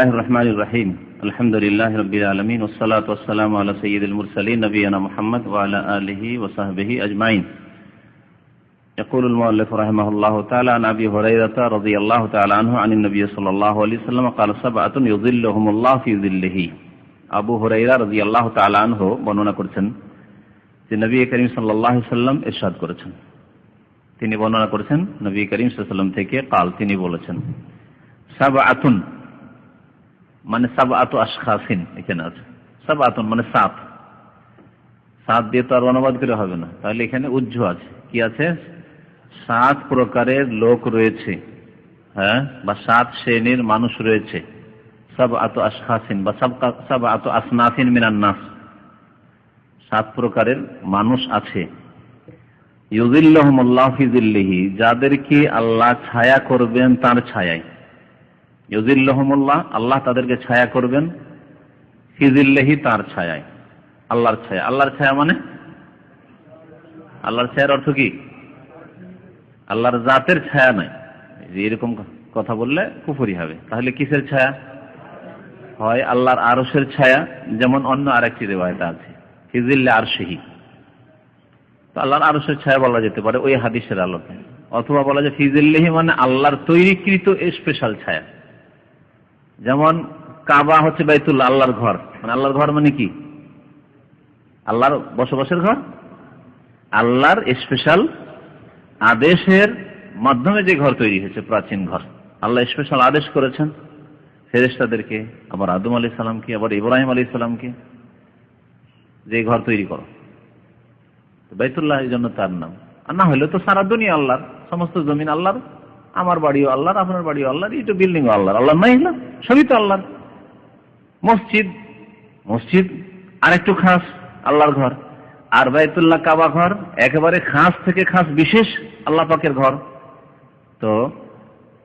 الرحمن الرحيم الحمد لله رب العالمين والصلاة والسلام على سيد المرسلين نبينا محمد وعلى آله وصحبه أجمعين. يقول المؤلف رحمه الله تعالى عن أبي هريرة رضي الله تعالى عنه عن النبي صلى الله عليه وسلم قال سبعة يظلهم الله في ظله. আবু হুরায়রা রাদিয়াল্লাহু তাআলা আনহু বর্ণনা করেছেন যে নবী করিম সাল্লাল্লাহু আলাইহি ওয়াসাল্লাম ইরশাদ করেছেন, তিনি বর্ণনা করেছেন নবী করিম সাল্লাল্লাহু আলাইহি ওয়াসাল্লাম থেকে কাল তিনি বলেছেন সাবআতুন মানে সাবআতু আশখাসিন, এখানে আছে সাবআতুন মানে সাত, সাত দিয়ে তো আর অনুবাদ করে হবে না, তাহলে এখানে উজ্জ আছে, কি আছে? সাত প্রকারের লোক রয়েছে, হ্যাঁ, বা সাত শ্রেণীর মানুষ রয়েছে। সাবআতু আশখাসিন বা সাবআতু আসনাফিন মিনান নাস, সাত প্রকারের মানুষ আছে। ইউযিল্লুহুমুল্লাহু ফি যিল্লিহি, যাদেরকে আল্লাহ ছায়া করবেন তার ছায়ায়। ইউযিল্লুহুমুল্লাহ, আল্লাহ তাদেরকে ছায়া করবেন, ফি যিল্লিহি তার ছায়ায়, আল্লাহর ছায়া। আল্লাহর ছায়া মানে আল্লাহর ছায়ার অর্থ কি? আল্লাহর জাতের ছায়া নয়, এরকম কথা বললে কুফরি হবে। তাহলে কিসের ছায়া? হয় আল্লাহর আরশের ছায়া, যেমন অন্য আরেকটি রিওয়ায়াতে আছে ফি যিল্লি আরশিহি, তো আল্লাহর আরশের ছায়া বলা যেতে পারে ওই হাদিসের আলোকে। অথবা বলা যায় ফি যিল্লিহি মানে আল্লাহর তৈরিকৃত স্পেশাল ছায়া। যেমন কাবা হচ্ছে বাইতুল্লাহ, আল্লাহর ঘর, মানে আল্লাহর ঘর মানে কি? আল্লাহর বসবাসের ঘর, আল্লাহর স্পেশাল আদেশের মাধ্যমে যে ঘর তৈরি হয়েছে, প্রাচীন ঘর। আল্লাহ স্পেশাল আদেশ করেছেন ফেরেশতাদেরকে, আবার আদম আলাইহিস সালামকে, আবার ইব্রাহিম আলাইহিস সালামকে, যে ঘর তৈরি করো। বাইতুল্লাহ এই জন্য তার নাম। আর না হলে তো সারা দুনিয়া আল্লাহর, সমস্ত জমিন আল্লাহর, আমার বাড়িও আল্লাহর, আপনার বাড়িও আল্লাহর, এই তো বিল্ডিং আল্লাহর, আল্লাহ নাই না, সবই তো আল্লাহর। মসজিদ, মসজিদ আর একটু খাস আল্লাহর ঘর, আর বাইতুল্লাহ কাবা ঘর একেবারে খাস থেকে খাস বিশেষ আল্লাহ পাকের ঘর। তো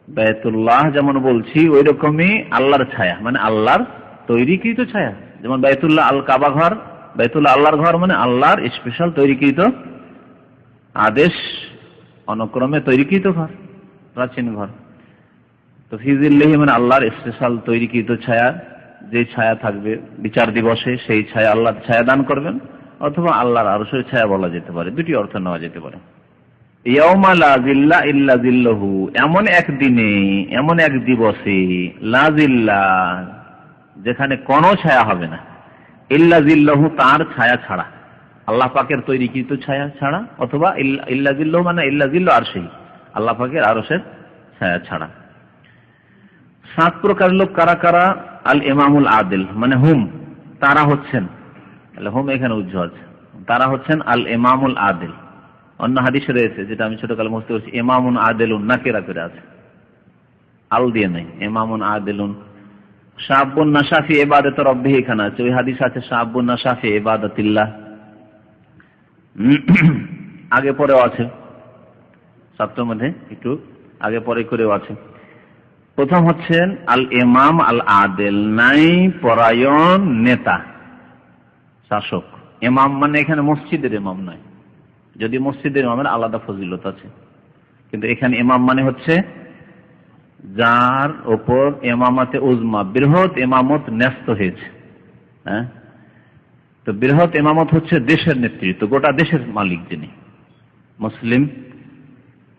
বাইতুল্লাহ যেমন বলছি ওই রকমই আল্লাহর ছায়া, মানে আল্লাহর তৈরিকৃত ছায়া। যেমন বাইতুল্লাহ আল কাবা ঘর, বাইতুল্লাহ আল্লাহর ঘর মানে আল্লাহর স্পেশাল তৈরিকৃত আদেশ অনুক্রমে তৈরিকৃত ঘর, প্রাচীন ঘর। তো ফি যিল্লিহি মানে আল্লাহর স্পেশাল তৈরিকৃত ছায়া, যে ছায়া থাকবে বিচার দিবসে সেই ছায়া আল্লাহর ছায়া দান করবেন, অথবা আল্লাহর আরশের ছায়া বলা যেতে পারে, দুটি অর্থ নেওয়া যেতে পারে। ইয়াউমা লা যিল্লা ইল্লা যিল্লুহু, এমন এক দিনে, এমন এক দিবসে, লা যিল্লা যেখানে কোনো ছায়া হবে না, ইল্লা যিল্লুহু তার ছায়া ছাড়া, আল্লাহ পাকের তৈরিকৃত ছায়া ছাড়া, অথবা ইল্লা যিল্লুহু মানে ইল্লা যিল্লু আরশিহি, আল্লাহ পাকের আরশের ছায়া ছাড়া। সাত প্রকার লোক কারা কারা? আল ইমামুল আদিল মানে হুম, তারা হচ্ছেন, হুম এখানে উজ্জ্ব আছে, তারা হচ্ছেন আল ইমামুল আদিল। অন্য হাদিসে রয়েছে, যেটা আমি ছোটকালে মুখস্থ করছি, ইমামুন আদিলুন নাকিরা করে আছে, আল দিয়ে নাই, ইমামুন আদিলুন। শাবুন নাশা ফি ইবাদাতি রাব্বিহি, এখানে আছে, ওই হাদিস আছে শাবুন নাশা ফি ইবাদাতিল্লাহ, আগে পরেও আছে, সপ্তম মধ্যে একটু আগে পরে করেও আছে। প্রথম হচ্ছেন আল ইমাম আল আদিল, নাই পরায়ণ নেতা, শাসক। ইমাম মানে এখানে মসজিদের ইমাম নয়, যদি মসজিদের ইমামের আলাদা ফজিলত আছে, কিন্তু এখানে ইমাম মানে হচ্ছে যার ওপর ইমামতে উজমা, বৃহৎ ইমামত ন্যস্ত হয়েছে। হ্যাঁ, তো বৃহৎ ইমামত হচ্ছে দেশের নেতৃত্ব, গোটা দেশের মালিক যিনি, মুসলিম,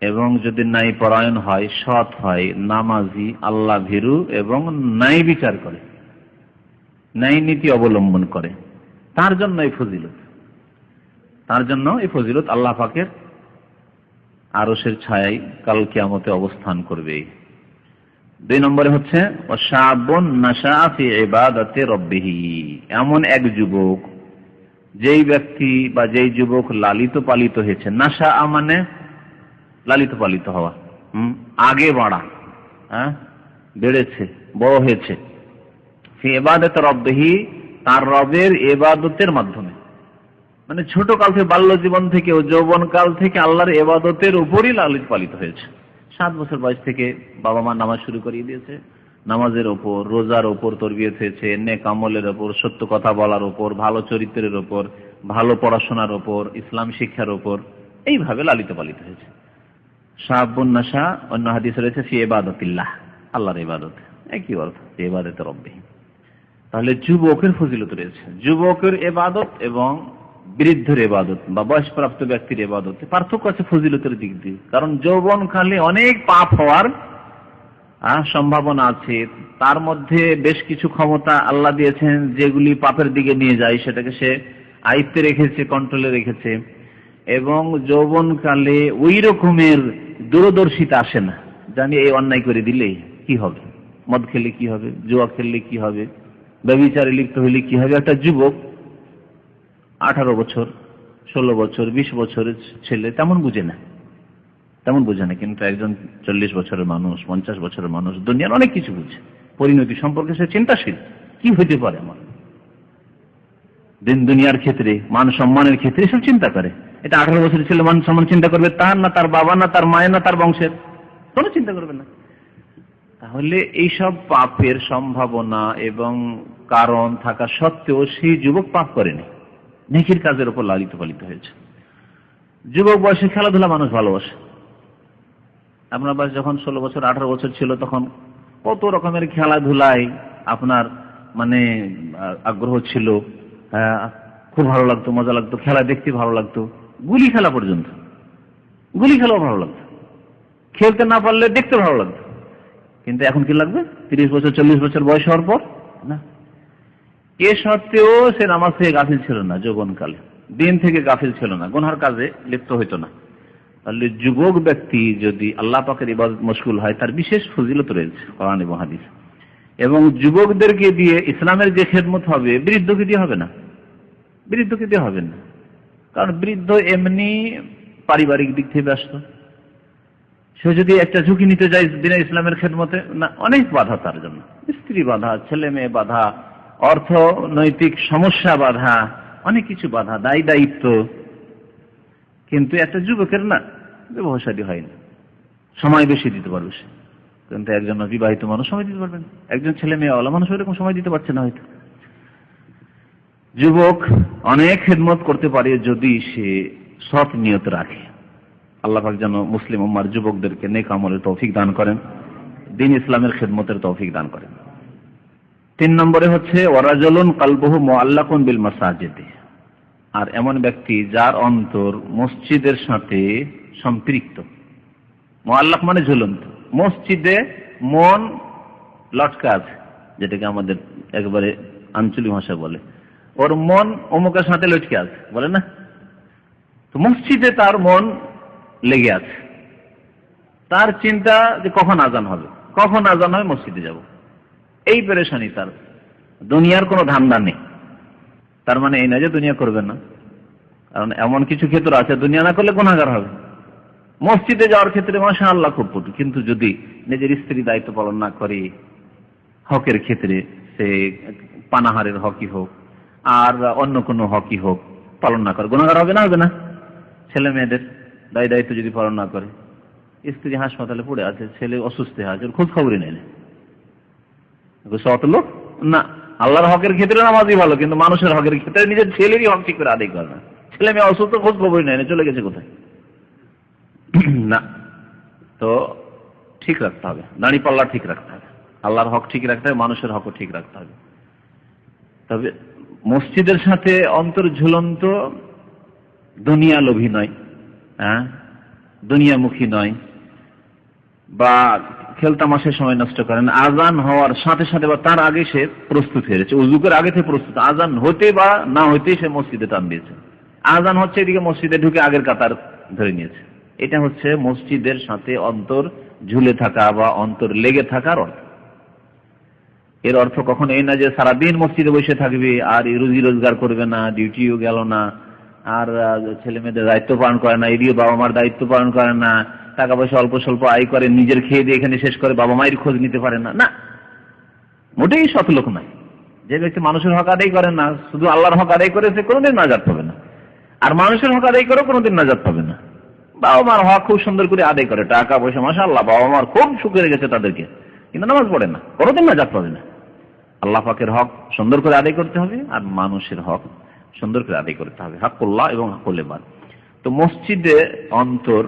এবং যদি ন্যায় পরায়ণ হয়, সৎ হয়, নামাজি, আল্লাহ ভীরু এবং ন্যায় বিচার করে, ন্যায় নীতি অবলম্বন করে, তার জন্য এই ফজিলত, তার জন্য এই ফজিলত আল্লাহ পাকের আরশের ছায়ায় কাল কিয়ামতে অবস্থান করবে। দুই নম্বরে হচ্ছে শাবুন নাশা ফি ইবাদাতি রাব্বিহি, এমন এক যুবক, যেই ব্যক্তি বা যেই যুবক লালিত পালিত হয়েছে। নাশা মানে লালিত পালিত হওয়া, আগে বাড়া, হ্যাঁ, বেড়েছে, বড় হয়েছে। ফি ইবাদাতি রাব্বিহি, তার রবের ইবাদতের মাধ্যমে, মানে ছোট কাল থেকে, বাল্য জীবন থেকে ও যৌবন কাল থেকে আল্লাহর ইবাদতের উপরই লালিত পালিত হয়েছে। 7 বছর বয়স থেকে বাবা মা নামাজ শুরু করিয়ে দিয়েছে, নামাজের ওপর, রোজার ওপর তরবিয়ত হয়েছে, নেক আমলের ওপর, সত্য কথা বলার ওপর, ভালো চরিত্রের ওপর, ভালো পড়াশোনার ওপর, ইসলাম শিক্ষার ওপর, এইভাবে লালিত পালিত হয়েছে। শাবুন নাশা, অন্য হাদিস রয়েছে ফি ইবাদাতিল্লাহ, আল্লাহর ইবাদত, একই অর্থ, ইবাদতে রব্বিহিম। তাহলে যুবকের ফজিলত রয়েছে, যুবকের ইবাদত এবং বৃদ্ধের ইবাদত বা বয়সপ্রাপ্ত ব্যক্তির ইবাদত পার্থক্য আছে ফজিলতের দিক দিয়ে। কারণ যৌবনকালে অনেক পাপ হওয়ার সম্ভাবনা আছে, তার মধ্যে বেশ কিছু ক্ষমতা আল্লাহ দিয়েছেন যেগুলি পাপের দিকে নিয়ে যায়, সেটাকে সে আয়ত্তে রেখেছে, কন্ট্রোলে রেখেছে। এবং যৌবনকালে ওই রকমের দূরদর্শিতা আসে না, জানি এই অন্যায় করে দিলে কি হবে, মদ খেলে কি হবে, জুয়া খেললে কি হবে, ব্যভিচারে লিপ্ত হইলে কি হবে। একটা যুবক 18 বছর, 16 বছর, 20 বছরের ছেলে তেমন বুঝে না, কিন্তু একজন 40 বছরের মানুষ, 50 বছরের মানুষ দুনিয়ার অনেক কিছু বুঝে, পরিণতি সম্পর্কে সে চিন্তাশীল, কি হইতে পারে আমার দিন দুনিয়ার ক্ষেত্রে, মান সম্মানের ক্ষেত্রে সব চিন্তা করে। এটা 18 বছরের ছেলে মান সম্মান চিন্তা করবে তার, না তার বাবা, না তার মায়ের, না তার বংশের, কোনো চিন্তা করবে না। তাহলে এইসব পাপের সম্ভাবনা এবং কারণ থাকা সত্ত্বেও সেই যুবক পাপ করেনি, নেকির কাজের উপর লালিত পালিত হয়েছে। যুবক বয়সে খেলাধুলা মানুষ ভালোবাসে। আপনার বয়স যখন 16 বছর 18 বছর ছিল তখন কত রকমের খেলাধুলায় আপনার মানে আগ্রহ ছিল, খুব ভালো লাগতো, মজা লাগতো, খেলা দেখতে ভালো লাগতো, গুলি খেলা পর্যন্ত, গুলি খেলাও ভালো লাগতো, খেলতে না পারলে দেখতে ভালো লাগতো। কিন্তু এখন কি লাগবে 30 বছর 40 বছর বয়স হওয়ার পর না। এ সত্ত্বেও সে নামাজ থেকে গাফিল ছিল না, যৌবনকালে দিন থেকে গাফিল ছিল না, গুনহার কাজে লিপ্ত হইতো না। তাহলে যুবক ব্যক্তি যদি আল্লাহ পাকের ইবাদত মশগুল হয় তার বিশেষ ফজিলত রয়েছে কোরআন এবং হাদিস। এবং যুবকদেরকে দিয়ে ইসলামের যে খেদমত হবে বৃদ্ধকে দিয়ে হবে না, বৃদ্ধকে দিয়ে হবে না। কারণ বৃদ্ধ এমনি পারিবারিক দিক থেকে ব্যস্ত, সে যদি একটা ঝুঁকি নিতে যায় দিনে ইসলামের খেদমতে, না, অনেক বাধা তার জন্য, স্ত্রী বাধা, ছেলে মেয়ে বাধা, অর্থনৈতিক সমস্যা বাধা, অনেক কিছু বাধা, দায়িত্ব। কিন্তু একটা যুবকের না ব্যবহারী হয় না, সময় বেশি দিতে পারবে সে। কিন্তু একজন বিবাহিত মানুষ সময় দিতে পারবেন, একজন ছেলে মেয়েওয়ালা মানুষ ওইরকম সময় দিতে পারছে না হয়তো। যুবক অনেক খেদমত করতে পারে যদি সে সৎ নিয়ত রাখে। আল্লাহ পাক যেন মুসলিম উম্মার যুবকদেরকে নেক আমলের তৌফিক দান করেন, দ্বীন ইসলামের খেদমতের তৌফিক দান করেন। 3 নম্বরে হচ্ছে ওয়ারাজুলুন কলবুহু মুআল্লাকুন বিল মাসাজিদ, আর এমন ব্যক্তি যার অন্তর মসজিদের সাথে সম্পৃক্ত। মুআল্লাক মানে ঝুলন্ত, মসজিদে মন লটকা আছে, যেটাকে আমাদের একবারে আঞ্চলিক ভাষা বলে, ওর মন অমুকের সাথে লটকে আছে, বলে না। তো মসজিদে তার মন লেগে আছে, তার চিন্তা যে কখন আজান হবে, কখন আজান হবে, মসজিদে যাব, এই পেরেশানি তার। দুনিয়ার কোনো ধান্দা নেই। তার মানে এই না যে দুনিয়া করবেন না, কারণ এমন কিছু ক্ষেত্র আছে দুনিয়া না করলে গুনাহগার হবে। মসজিদে যাওয়ার ক্ষেত্রে মাশাআল্লাহ খুব পটু, কিন্তু যদি নিজের স্ত্রী দায়িত্ব পালন না করে, হকের ক্ষেত্রে সে পানাহারের হকই হোক আর অন্য কোনো হকই হোক পালন না করে, গুনাহগার হবে না, হবে না? ছেলে মেয়েদের দায়িত্ব যদি পালন না করে, স্ত্রী হাসপাতালে পড়ে আছে, ছেলে অসুস্থ আছে, খোঁজ খবরই নেই, সৎ লোক না। আল্লাহর হকের ক্ষেত্রে নামাজই ভালো, কিন্তু মানুষের হকের ক্ষেত্রে নিজের ছেলেরই হক ঠিক করে আদায় করে না। ছেলে মেয়ে অসুস্থ, খোঁজ খবরই নেই, চলে গেছে কোথায় না। তো ঠিক রাখতে হবে, দাঁড়ি পাল্লা ঠিক রাখতে হবে, আল্লাহর হক ঠিক রাখতে হবে, মানুষের হকও ঠিক রাখতে হবে। তবে মসজিদের সাথে অন্তর ঝুলন্ত, দুনিয়া লোভী নয়, দুনিয়ামুখী নয়, বা খেলতামাশের সময় নষ্ট করেন। আজান হওয়ার সাথে সাথে বা তার আগে সে প্রস্তুত হয়েছে, উযু করে আগে থেকে প্রস্তুত, আজান হতে বা না হইতেই সে মসজিদে টান দিয়েছে। আজান হচ্ছে এদিকে মসজিদে ঢুকে আগের কাতার ধরে নিয়েছে। এটা হচ্ছে মসজিদের সাথে অন্তর ঝুলে থাকা বা অন্তর লেগে থাকার অর্থ। এর অর্থ কখনো এই না যে সারাদিন মসজিদে বসে থাকবে আর রুজি রোজগার করবে না, ডিউটিও গেল না, আর ছেলে মেয়েদের দায়িত্ব পালন করে না, এদিকে বাবা মার দায়িত্ব পালন করে না, টাকা পয়সা অল্প স্বল্প আয় করে, নিজের খেয়ে দিয়ে এখানে শেষ করে, বাবা মায়ের খোঁজ নিতে পারে না, না, মোটেই সৎ লোক নয়। যে ব্যক্তি মানুষের হক আদায় করে না, শুধু আল্লাহর হক আদায় করে, সে কোনোদিন নাজাত পাবে না। আর মানুষের হক আদায় করেও কোনোদিন নাজাত পাবে না। বাবা মার হক খুব সুন্দর করে আদায় করে, টাকা পয়সা মাশাআল্লাহ, বাবা মার খুব সুখে রেখেছে তাদেরকে, কিন্তু নামাজ পড়ে না, কোনোদিন নাজাত পাবে না। আল্লাহ পাকের হক সুন্দর করে আদায় করতে হবে, আর মানুষের হক সুন্দর করে আদায় করতে হবে, হাক্কুল্লাহ এবং হাক্কুল ইবাদ। তো মসজিদে অন্তর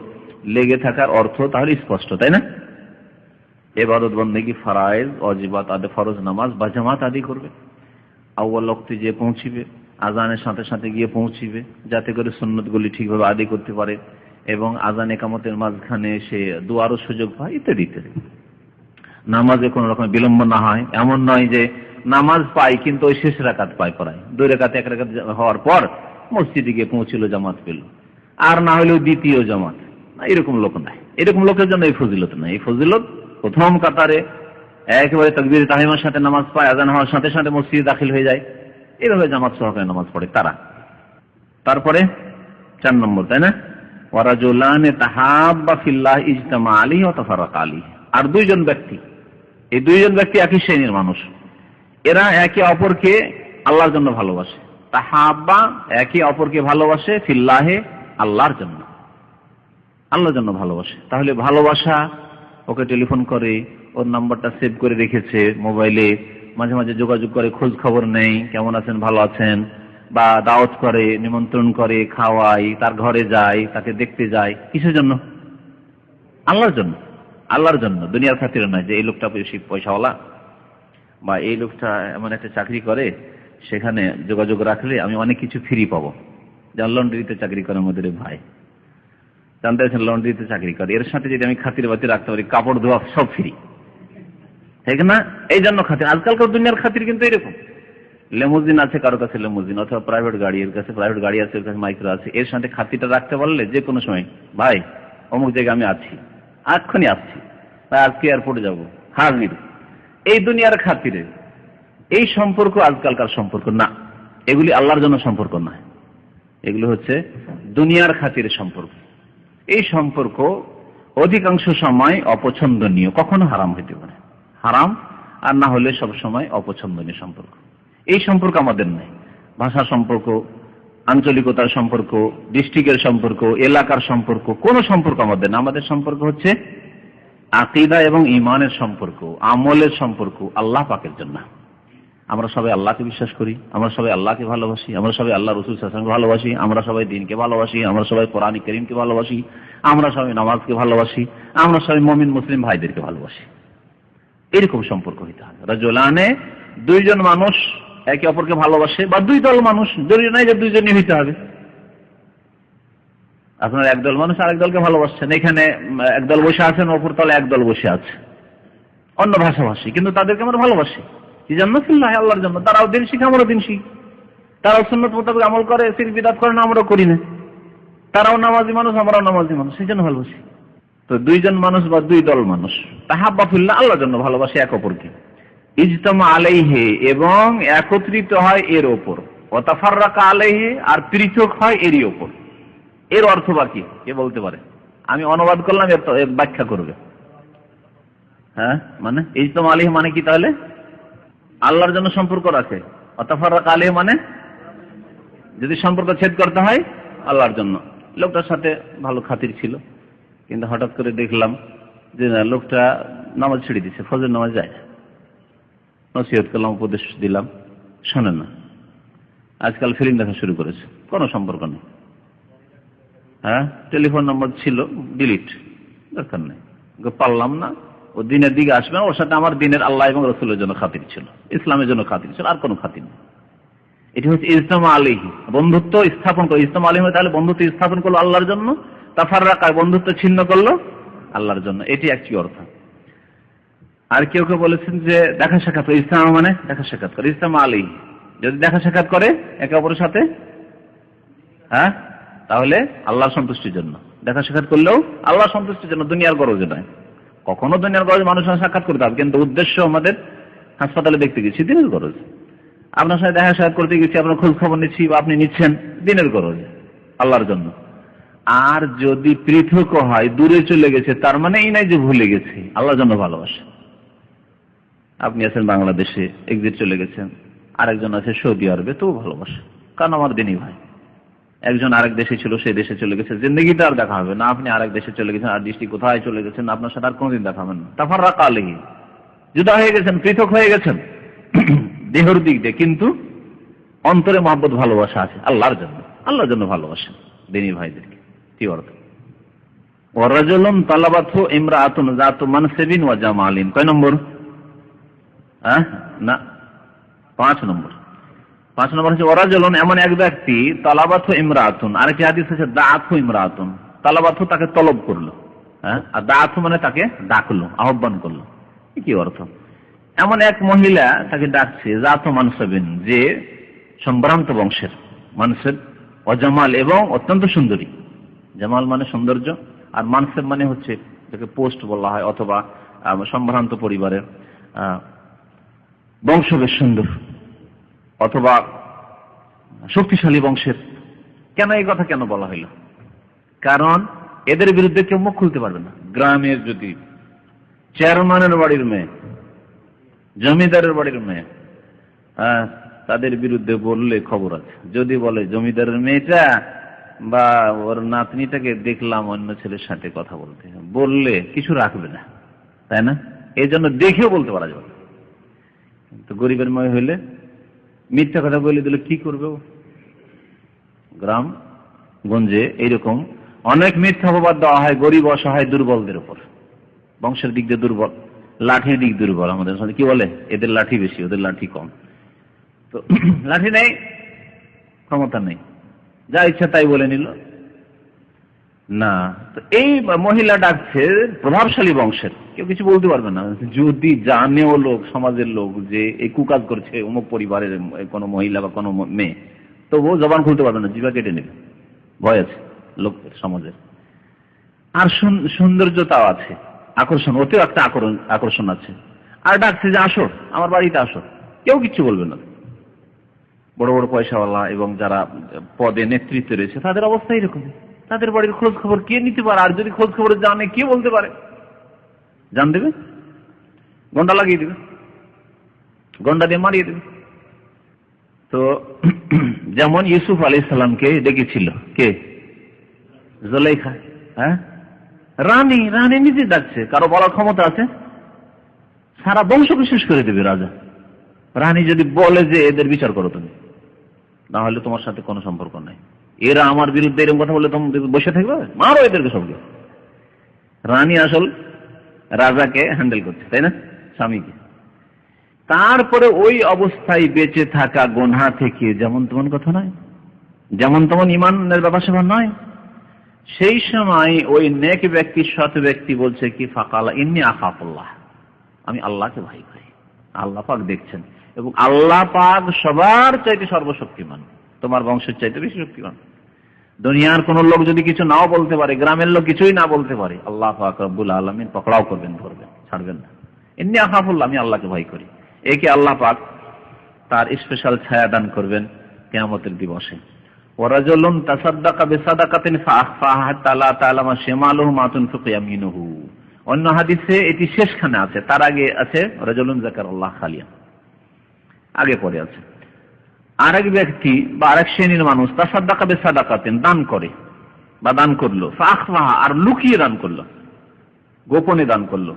লেগে থাকার অর্থ তাহলে স্পষ্ট, তাই না? ইবাদত বন্দেগী ফরায়েজ ওয়াজিবাত আদে ফরজ নামাজ বা জামাত আদি করবে। আউয়াল ওয়াক্তে যে পৌঁছিবে, আজানের সাথে সাথে গিয়ে পৌঁছিবে, যাতে করে সুন্নতগুলি ঠিকভাবে আদায় করতে পারে এবং আজান একামতের মাঝখানে সে দোয়ারও সুযোগ পায় ইত্যাদি ইত্যাদি। নামাজে কোনো রকম বিলম্ব না হয়, এমন নয় যে নামাজ পাই কিন্তু ওই শেষ রাকাত পায় প্রায় 2 রাকাত 1 রাকাত হওয়ার পর মসজিদে গিয়ে পৌঁছিল, জামাত পেল, আর না হলেও দ্বিতীয় জামাত, এরকম লোক নাই। এরকম লোকের জন্য এই ফজিলত নাই। এই ফজিলত প্রথম কাতারে একেবারে তাকবীরে তাহরিমার সাথে নামাজ পায়, আজান হওয়ার সাথে সাথে মসজিদে দাখিল হয়ে যায়, এইভাবে জামাত সহকারে নামাজ পড়ে তারা। তারপরে 4 নম্বর, তাই না, ওয়ারাজুলানে তাহাব্বা ফিল্লাহ ইজতামা আলাইহি ওয়া তাফাররাকা আলাইহি। আর 2 জন ব্যক্তি, এই 2 জন ব্যক্তি একই শ্রেণীর মানুষ, এরা একে অপরকে আল্লাহর জন্য ভালোবাসে। তাহাব্বা একে অপরকে ভালোবাসে, ফিল্লাহে আল্লাহর জন্য, আল্লাহর জন্য ভালোবাসে। তাহলে ভালোবাসা, ওকে টেলিফোন করে, ওর নাম্বারটা সেভ করে রেখেছে মোবাইলে, মাঝে মাঝে যোগাযোগ করে, খোঁজ খবর নেই, কেমন আছেন, ভালো আছেন, বা দাওয়াত করে, নিমন্ত্রণ করে, খাওয়াই, তার ঘরে যায়, তাকে দেখতে যায়, কিসের জন্য? আল্লাহর জন্য, আল্লাহর জন্য, দুনিয়ার খাতিরে নয় যে এই লোকটা বেশি পয়সাওয়ালা বা এই লোকটা এমন একটা চাকরি করে সেখানে যোগাযোগ রাখলে আমি অনেক কিছু ফ্রি পাবো। যেমন লন্ড্রিতে চাকরি করে আমাদের ভাই, জানতে পারছেন, লন্ড্রিতে চাকরি করে, এর সাথে যদি আমি খাতির বাতি রাখতে পারি, কাপড় ধোয়া সব ফ্রি, ঠিক না? এই জন্য খাতির। আজকালকার দুনিয়ার খাতির কিন্তু এরকম। লেমুজিন আছে কারো কাছে, লেমুজিন অথবা প্রাইভেট গাড়ি, এর কাছে প্রাইভেট গাড়ি আছে, এর কাছে মাইক্রো আছে, এর সাথে খাতিরটা রাখতে পারলে যে কোনো সময়, ভাই অমুক জায়গায় আমি আছি, এক্ষুনি আসছি, ভাই আজকে এয়ারপোর্টে যাবো, হাজির। এই দুনিয়ার খাতিরে এই সম্পর্ক আজকালকার সম্পর্ক না, এগুলি আল্লাহর জন্য সম্পর্ক নয়, এগুলো হচ্ছে দুনিয়ার খাতিরে সম্পর্ক। এই সম্পর্ক অধিকাংশ সময় অপছন্দনীয়, কখনো হারাম হইতে পারে, হারাম আর না হলে সব সময় অপছন্দনীয় সম্পর্ক। এই সম্পর্ক আমাদের নেই। ভাষার সম্পর্ক, আঞ্চলিকতার সম্পর্ক, ডিস্ট্রিক্টের সম্পর্ক, এলাকার সম্পর্ক, কোনো সম্পর্ক আমাদের না। আমাদের সম্পর্ক হচ্ছে আকীদা এবং ঈমানের সম্পর্ক, আমলের সম্পর্ক, আল্লাহ পাকের জন্য। আমরা সবাই আল্লাহকে বিশ্বাস করি, আমরা সবাই আল্লাহকে ভালোবাসি, আমরা সবাই আল্লাহ রাসূল সাল্লাল্লাহু আলাইহি ওয়াসাল্লামকে ভালোবাসি, আমরা সবাই দ্বীনকে ভালোবাসি, আমরা সবাই কোরআন কারীমকে ভালোবাসি, আমরা সবাই নামাজকে ভালোবাসি, আমরা সবাই মুমিন মুসলিম ভাইদেরকে ভালোবাসি। এরকম সম্পর্ক হইতে হবে। রাজুলানে 2 জন মানুষ একে অপরকে ভালোবাসে, বা 2 দল মানুষ, জরুরি নয় যে 2 জনই হইতে হবে। আপনার একদল মানুষ আরেক দলকে ভালোবাসছেন, এখানে একদল বসে আছেন, অপর তলে একদল বসে আছে, অন্য ভাষাভাষী, কিন্তু তাদেরকে আমরা ভালোবাসি, কি জন্য? ফিল্লাহ, আল্লাহর জন্য। তারাও দিন শিখে, আমরাও দিন শিখি, তারাও সুন্নাত মোতাবেক আমল করে, শিরক বিদআত করে না, আমরাও করি না, তারাও নামাজি মানুষ, আমরাও নামাজি মানুষ, সেই জন্য ভালোবাসি। তো 2 জন মানুষ বা 2 দল মানুষ তাহাব্বা ফিল্লাহ, আল্লাহর জন্য ভালোবাসে একে অপরকে, ইজতামা আলাইহি, এবং একত্রিত হয় এর ওপর, ওয়া তাফাররাকা আলাইহি, আর পৃথক হয় এরই ওপর। এর অর্থ বাকি কে বলতে পারে? আমি অনুবাদ করলাম, এর ব্যাখ্যা করবে। হ্যাঁ, মানে ইজতামা আলাইহি মানে কি? তাহলে আল্লাহর জন্য সম্পর্ক রাখে। ওয়া তাফাররাকা আলাইহি মানে যদি সম্পর্ক ছেদ করতে হয় আল্লাহর জন্য। লোকটার সাথে ভালো খাতির ছিল, কিন্তু হঠাৎ করে দেখলাম যে না, লোকটা নামাজ ছেড়ে দিচ্ছে, ফজর নামাজ যায় না। নসিহত করলাম, উপদেশ দিলাম, শোনেন না। আজকাল ফিল্ম দেখা শুরু করেছে, কোনো সম্পর্ক নেই। হ্যাঁ, টেলিফোন নম্বর ছিল, ডিলিট, দরকার নেই, পারলাম না। ও দিনের দিকে আসবে না, ওর সাথে আমার দিনের আল্লাহ এবং রসুলের জন্য খাতির ছিল, ইসলামের জন্য খাতির ছিল, আর কোনো খাতির নেই। এটি হচ্ছে ইজতামা আলাইহি, বন্ধুত্ব স্থাপন করলো। ইজতামা আলাইহি তাহলে বন্ধুত্ব স্থাপন করলো আল্লাহর জন্য, তাফাররাকা বন্ধুত্ব ছিন্ন করলো আল্লাহর জন্য, এটি একটি অর্থ। আর কেউ কেউ বলেছেন যে দেখা সাক্ষাৎ করে, ইজতামা মানে দেখা সাক্ষাৎ করে, ইজতামা আলাইহি যদি দেখা সাক্ষাৎ করে একে অপরের সাথে, হ্যাঁ, তাহলে আল্লাহর সন্তুষ্টির জন্য দেখা সাক্ষাৎ করলেও আল্লাহর সন্তুষ্টির জন্য, দুনিয়ার গরজে নয়। কখনো দুনিয়ার গরজ মানুষের সাক্ষাৎ করতে হবে, কিন্তু উদ্দেশ্য আমাদের হাসপাতালে দেখতে গেছি, দিনের গরজ। আপনার সাথে দেখা সাক্ষাৎ করতে গেছি, আপনার খোঁজ খবর নিচ্ছি বা আপনি নিচ্ছেন, দিনের গরজ, আল্লাহর জন্য। আর যদি পৃথক হয়, দূরে চলে গেছে, তার মানে এই নাই যে ভুলে গেছি, আল্লাহর জন্য ভালোবাসে। আপনি আছেন বাংলাদেশে, এক্সিট চলে গেছেন, আরেকজন আছে সৌদি আরবে, তো ভালোবাসে, কারণ আমার দিনই ভাই। একজন আরেক দেশে ছিল, সেই দেশে চলে গেছে, জিন্দগিতে আর দেখা হবে না। আপনি আরেক দেশে চলে গেছেন, আর দৃষ্টি কোথায় চলে গেছেন, আপনার সাথে আর কোনোদিন দেখা হবে না। তাফাররাকা আলাইহি, জুদা হয়ে গেছেন, পৃথক হয়ে গেছেন দেহের দিক দিয়ে, কিন্তু অন্তরে মহব্বত ভালোবাসা আছে আল্লাহর জন্য, আল্লাহর জন্য ভালোবাসেন দিনী ভাইদেরকে। কি অর্থ? ওয়ারাজুলুন তালাবাতহু ইমরাআতুন যাতু মানসিবিন ওয়া জামালিন। কয় নম্বর? না, 5 নম্বর। 5 নম্বর হচ্ছে ওয়ারাজুলুন, এমন এক ব্যক্তি, তালাবাতহু ইমরাআতুন, আরেকটি হাদিস আছে দাআতহু ইমরাআতুন। তালাবাতহু তাকে তলব করলো, আর দাআতহু মানে তাকে ডাকলো, আহ্বান করলো। কি অর্থ? এমন এক মহিলা তাকে ডাকছে, জাতু মানসিবিন, যে সম্ভ্রান্ত বংশের, মানসিব ওয়া জামাল, এবং অত্যন্ত সুন্দরী। জামাল মানে সৌন্দর্য, আর মানসিব মানে হচ্ছে যাকে পোস্ট বলা হয়, অথবা সম্ভ্রান্ত পরিবারের বংশ বেশ সুন্দর, অথবা শক্তিশালী বংশের। কেন এই কথা কেন বলা হইল? কারণ এদের বিরুদ্ধে কেউ মুখ খুলতে পারবে না। গ্রামের যদি চেয়ারম্যানের বাড়ির মেয়ে, জমিদারের বাড়ির মেয়ে, তাদের বিরুদ্ধে বললে খবর আছে। যদি বলে জমিদারের মেয়েটা বা ওর নাতনিটাকে দেখলাম অন্য ছেলের সাথে কথা বলতে, বললে কিছু রাখবে না, তাই না? এই জন্য দেখেও বলতে পারা যাবে। কিন্তু গরিবের মেয়ে হইলে মিথ্যা কথা বলে দিলে কি করবে? গ্রাম গঞ্জে এইরকম অনেক মিথ্যা অপবাদ দেওয়া হয় গরিব, অসহায়, দুর্বলদের উপর। বংশের দিক দিয়ে দুর্বল, লাঠির দিক দুর্বল। আমাদের সাথে কি বলে? এদের লাঠি বেশি, ওদের লাঠি কম। তো লাঠি নেই, ক্ষমতা নেই, যা ইচ্ছা তাই বলে নিল না। তো এই মহিলা ডাকছে প্রভাবশালী বংশের, কেউ কিছু বলতে পারবে না। যদি জানেও লোক, সমাজের লোক, যে এই কুকাজ করছে অমুক পরিবারের কোনো মহিলা বা কোনো মেয়ে, তবুও জবান খুলতে পারবে না, জিভা কেটে নেবে, ভয় আছে লোকের, সমাজের। আর সৌন্দর্যতাও আছে, আকর্ষণ, ওতেও একটা আকর্ষণ আছে। আর ডাকছে যে আসো, আমার বাড়িতে আসো, কেউ কিচ্ছু বলবে না। বড় বড় পয়সাওয়ালা এবং যারা পদে নেতৃত্বে রয়েছে তাদের অবস্থা এরকম। তাদের বাড়ির খোঁজ খবর কে নিতে পারে? আর যদি খোঁজ খবর জানে, কে বলতে পারে? জান দেবে, গন্ডা লাগিয়ে দেবে, গন্ডা দিয়ে মারিয়ে দেবে। তো যেমন ইউসুফ আলাইহিস সালামকে ডেকেছিল কে? জুলাইখা। রানী, রানী নিজে ডাকছে। কারো বলার ক্ষমতা আছে? সারা বংশকে শেষ করে দেবে রাজা। রানী যদি বলে যে এদের বিচার করো তুমি, না হলে তোমার সাথে কোনো সম্পর্ক নাই, এরা আমার বিরুদ্ধে এরকম কথা বলে, তুমি বসে থাকবে? মারো এদেরকে সবকে। রানী আসল রাজাকে হ্যান্ডেল করছে, তাই না, স্বামীকে। তারপরে ওই অবস্থায় বেঁচে থাকা গুনাহ থেকে যেমন তেমন কথা নয়, যেমন তেমন ইমানের ব্যাপার সেবা নয়। সেই সময় ওই নেক ব্যক্তি, সৎ ব্যক্তি বলছে কি, ফাকালা ইন্নী আখাফুল্লাহ, আমি আল্লাহকে ভয় করি। আল্লাহ পাক দেখছেন, এবং আল্লাহ পাক সবার চাইতে সর্বশক্তিমান, তোমার বংশের চাইতে বেশি শক্তিমান। দুনিয়ার কোন লোক যদি কিছু নাও বলতে পারে, গ্রামের লোক কিছুই না বলতে পারে, আল্লাহ পাক রব্বুল আলামিন পকড়াও করবেন, ধরবেন, ছাড়বেন না। ইন্নী আখাফুল্লাহ, আমি আল্লাহকে ভয় করি। একে আল্লাহ পাক তার স্পেশাল ছায়া দান করবেন কিয়ামতের দিবসে। ওয়ারাজুলুন তাসাদদাকা বিসাদাকাতিন ফাআখফাহা হাত্তা লা তা'লামা শিমালুহু মা তুনফিকু ইয়ামিনুহু। অন্য হাদিসে এটি শেষখানে আছে, তার আগে আছে রাজুলুন যাকারাল্লাহ খালিয়ান, আগে পরে আছে। আরেক ব্যক্তি বা আরেক শ্রেণীর মানুষ তাসাদদাকা বিসাদাকাতিন, দান করে বা দান করলো, ফাআখফাহা, আর লুকিয়ে দান করলো, গোপনে দান করলো,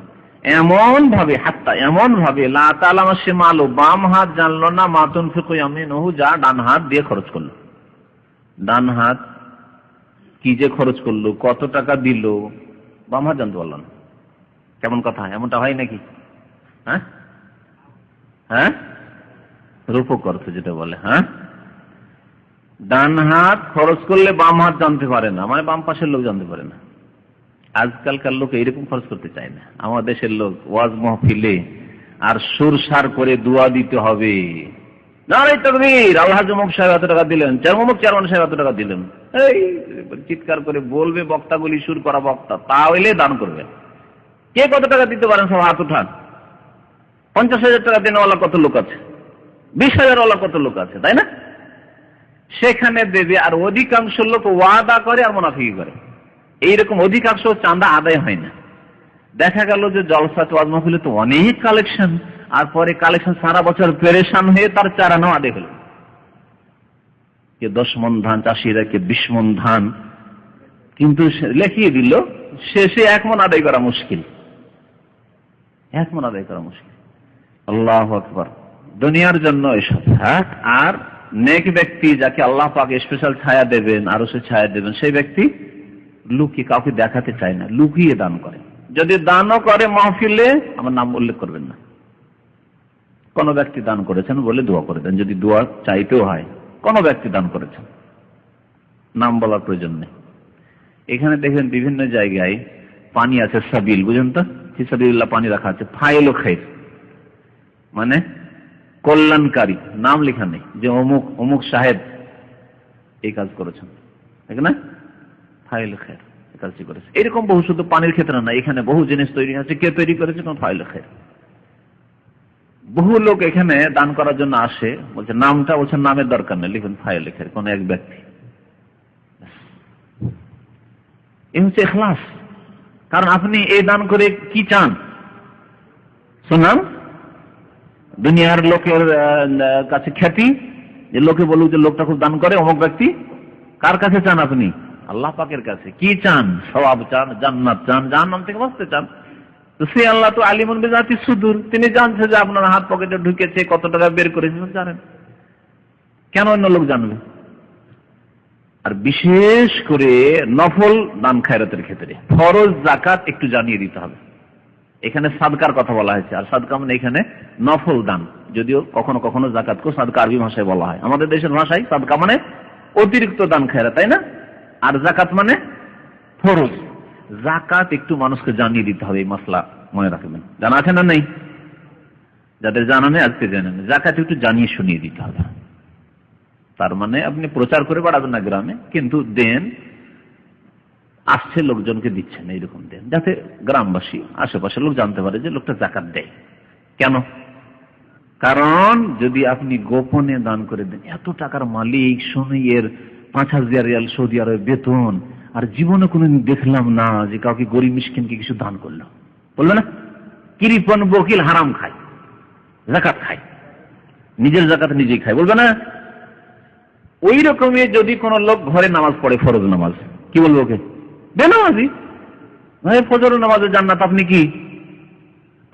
এমন ভাবে, হাত্তা এমন ভাবে, লা তা'লামা শিমালু, বাম হাত জানলো না, মা তুনফিকু ইয়ামিনুহু, যা ডান হাত দিয়ে খরচ করলো। ডান হাত কি যে খরচ করলো, কত টাকা দিল, বাম হাত জানতে পারল না। কেমন কথা, এমনটা হয় নাকি? হ্যাঁ, রূপক অর্থ যেটা বলে। ডান হাত খরচ করলে বাম হাত জানতে পারে না, মানে বাম পাশের লোক জানতে পারে না। আজকালকার লোক এইরকম খরচ করতে চায় না। আমার দেশের লোক ওয়াজ মাহফিলে আর সুরসার করে দোয়া দিতে হবে, নারে তাকবীর, আল্লাহ জমুক সাহেব এত টাকা দিলেন, অমুক চেয়ারম্যান সাহেব এত টাকা দিলেন, এই চিৎকার করে বলবে বক্তাগুলি, সুর করা বক্তা, তাহলে দান করবে। কে কত টাকা দিতে পারেন সব হাত উঠান। 50,000 টাকা দেনেওয়ালা কত লোক আছে, 20,000 ওয়ালা কত লোক আছে, তাই না? সেখানে দেবে। আর অধিকাংশ লোক ওয়াদা করে আর মুনাফিকি করে। এইরকম অধিকাংশ চাঁদা আদায় হয় না। দেখা গেল যে জলসা ওয়াজ মাহফিলে তো অনেক কালেকশন, আর পরে কালেকশন সারা বছর পেরেশান হয়ে তার চারানো আদায় হলো। কে 10 মণ ধান চাষিরা, কে 20 মণ ধান, কিন্তু লেখিয়ে দিল, শেষে 1 মণ আদায় করা মুশকিল, 1 মণ আদায় করা মুশকিল। আল্লাহু আকবার। দুনিয়ার জন্য এসব। আর নেক ব্যক্তি যাকে আল্লাহ পাক স্পেশাল ছায়া দেবেন, আরো সে ছায়া দেবেন, সেই ব্যক্তি লুকিয়ে, কাউকে দেখাতে চায় না, লুকিয়ে দান করে। যদি দানও করে মাহফিলে আমার নাম উল্লেখ করবেন না। কোন ব্যক্তি দান করেছেন বলে দোয়া করে দেন, যদি দোয়া চাইতেও হয়। কোন ব্যক্তি দান করেছেন, নাম বলার প্রয়োজন নেই। এখানে দেখবেন বিভিন্ন জায়গায় পানি আছে, সাবিল, বুঝেন তো, ফিসাবিল্লাহ পানি রাখা আছে, ফাইল ও খাইর, মানে কল্যাণকারী, নাম লেখা নেই যে অমুক অমুক সাহেব এই কাজ করেছেন, ঠিক না, ফাইল খাইর এই কাজটি করেছে। এরকম বহু, শুধু পানির ক্ষেত্রে না, এখানে বহু জিনিস তৈরি আছে, কে তৈরি করেছে, কোন ফাইল খাইর। বহু লোক এখানে দান করার জন্য আসে, বলছে নামটা, বলছে নামের দরকার নেই, লিখুন ফাইল খাইর, কোন এক ব্যক্তি। এই হচ্ছে ইখলাস। কারণ আপনি এই দান করে কি চান? সুনাম, দুনিয়ার লোকের কাছে খ্যাতি, যে লোকে বলুক যে লোকটা খুব দান করে অমুক ব্যক্তি। কার কাছে চান আপনি? আল্লাহ পাকের কাছে। কি চান? সওয়াব চান, জান্নাত চান, জাহান্নাম থেকে বাঁচতে চান। তো সে আল্লাহ তো আলিমুন বিযাতি সুদূর, তিনি জানছে যে আপনার হাত পকেটে ঢুকেছে, কত টাকা বের করেছেন জানেন, কেন অন্য লোক জানবে? আর বিশেষ করে নফল দান খায়রাতের ক্ষেত্রে ফরজ যাকাত একটু জানিয়ে দিতে হবে। এখানে সাদকার কথা বলা হয়েছে, আর সাদকা মানে এখানে নফল দান, যদিও কখনো কখনো যাকাতকে সাদকা আরবি ভাষায় বলা হয়। আমাদের দেশের ভাষায় সাদকা মানে অতিরিক্ত দান খায়রাত, তাই না? আর যাকাত মানে ফরজ। যাকাত একটু মানুষকে জানিয়ে দিতে হবে, এই মাসলা মনে রাখবেন। জানা আছে না নেই? যাদের জানা নেই আজকে জানেন, যাকাত একটু জানিয়ে শুনিয়ে দিতে হবে। তার মানে আপনি প্রচার করে বাড়াবেন না গ্রামে, কিন্তু দেন, আসছে লোকজনকে দিচ্ছেন, এইরকম দেন, যাতে গ্রামবাসী আশেপাশের লোক জানতে পারে যে লোকটা যাকাত দেয়। কেন? কারণ যদি আপনি গোপনে দান করে দেন, এত টাকার মালিক, শুনি এর 5,000 রিয়াল সৌদি আরবে বেতন, আর জীবনে কোনোদিন দেখলাম না যে কাউকে গরিব মিসকিনকে কিছু দান করলো, বলবে না? কিরিপন বকিল হারাম খায়, যাকাত খায়, নিজের যাকাত নিজেই খায়, বলবে না? ওই রকমই যদি কোন লোক ঘরে নামাজ পড়ে, ফরজ নামাজ, কি বলবো ওকে? বেনামাজি। ফজর নামাজে জান্নাত, আপনি কি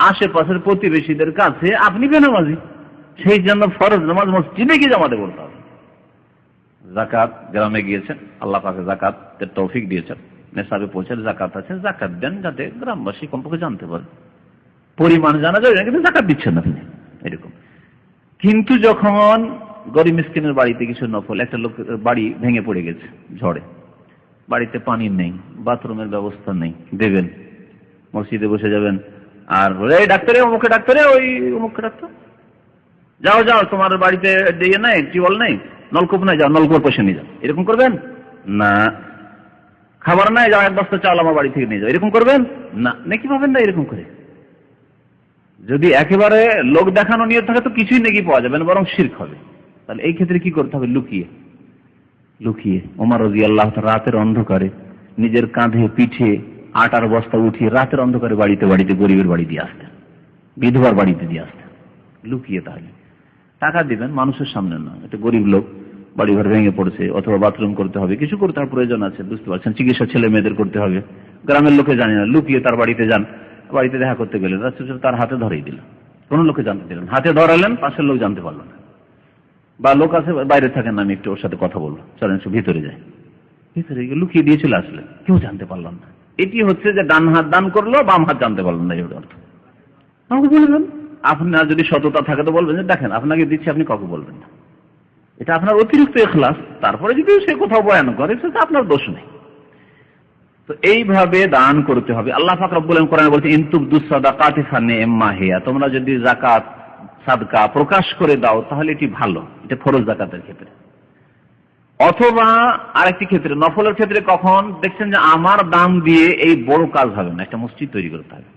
আশেপাশের প্রতিবেশীদের কাছে আপনি বেনামাজি, সেই জন্য ফরজ নামাজ মসজিদে গিয়ে জামাতে পড়তে হবে। যাকাত গ্রামে গিয়েছেন, আল্লাহ পাকে যাকাতের তৌফিক দিয়েছেন, নেশাবে পৌঁছে যাকাত আছে, যাকাত দেন, যাতে গ্রামবাসী কমপক্ষে জানতে পারে। পরিমাণ জানা যায় না, কিন্তু যাকাত দিচ্ছেন আপনি, এরকম। কিন্তু যখন গরিব মিসকিনের বাড়িতে কিছু নফল, একটা লোক বাড়ি ভেঙে পড়ে গেছে ঝড়ে, বাড়িতে পানি নেই, বাথরুমের ব্যবস্থা নেই, দেবেন, মসজিদে বসে যাবেন আর এই ডাক্তারে অমুকে ডাক্তারে, ওই অমুকে ডাক্তার, যাও যাও তোমার বাড়িতে দিয়ে নাই, টিউবওয়েল নেই, নলকূপ নাই, যাও নলকূপ পয়সা নিয়ে যাও, এরকম করবেন না? খাবার নাই, যাও 1 বস্তা চাল আমার বাড়ি থেকে নিয়ে যাও, এরকম করবেন না? নাকি পাবেন না এরকম করে? যদি একেবারে লোক দেখানো নিয়ে থাকে তো কিছুই নাকি পাওয়া যাবে না, বরং শিরক হবে। তাহলে এই ক্ষেত্রে কি করতে হবে? লুকিয়ে লুকিয়ে। ওমর রাদিয়াল্লাহু তাআলা রাতের অন্ধকারে নিজের কাঁধে পিঠে আটার বস্তা উঠিয়ে রাতের অন্ধকারে বাড়িতে বাড়িতে গরিবের বাড়ি দিয়ে আসতেন, বিধবার বাড়িতে দিয়ে আসতেন, লুকিয়ে। তাহলে টাকা দিবেন মানুষের সামনে না, এটা গরিব লোক, বাড়িঘর ভেঙে পড়ছে, অথবা বাথরুম করতে হবে, কিছু করতে হবে, প্রয়োজন আছে, বুঝতে পারছেন, চিকিৎসা ছেলে মেয়েদের করতে হবে, গ্রামের লোকে জানে না, লুকিয়ে তার বাড়িতে যান, বাড়িতে দেখা করতে গেলেন, তার হাতে ধরেই দিলেন, কোন লোকে জানতে দিলেন, হাতে ধরালেন, পাশের লোক জানতে পারলো না, বা লোক আছে বাইরে থাকেন, আমি একটু ওর সাথে কথা বলবো, চলেন সে ভিতরে যায়, ভিতরে গিয়ে লুকিয়ে দিয়ে চলে আসলে, কেউ জানতে পারলাম না। এটি হচ্ছে যে ডান হাত দান করলো, বাম হাত জানতে পারলেন না, এর অর্থ। আমাকে বলবেন, আপনার যদি সততা থাকে তো বলবেন যে দেখেন আপনাকে দিচ্ছি, আপনি কাউকে বলবেন না, এটা আপনার অতিরিক্ত ইখলাস। তারপরে যদি সে কোথাও বয়ান করে সেটা আপনার দোষ নেই। তো এইভাবে দান করতে হবে। আল্লাহ পাক রব্বুল আলামিন কোরআনে বলছেন, ইন তুবদুস সাদাকাতি ফানি'মা হিয়া, তোমরা যদি যাকাত সাদকা প্রকাশ করে দাও তাহলে এটি ভালো, এটা ফরজ যাকাতের ক্ষেত্রে। অথবা আরেকটি ক্ষেত্রে, নফলের ক্ষেত্রে, কখন দেখছেন যে আমার দাম দিয়ে এই বড় কাজ হবে না, একটা মসজিদ তৈরি করতে হবে,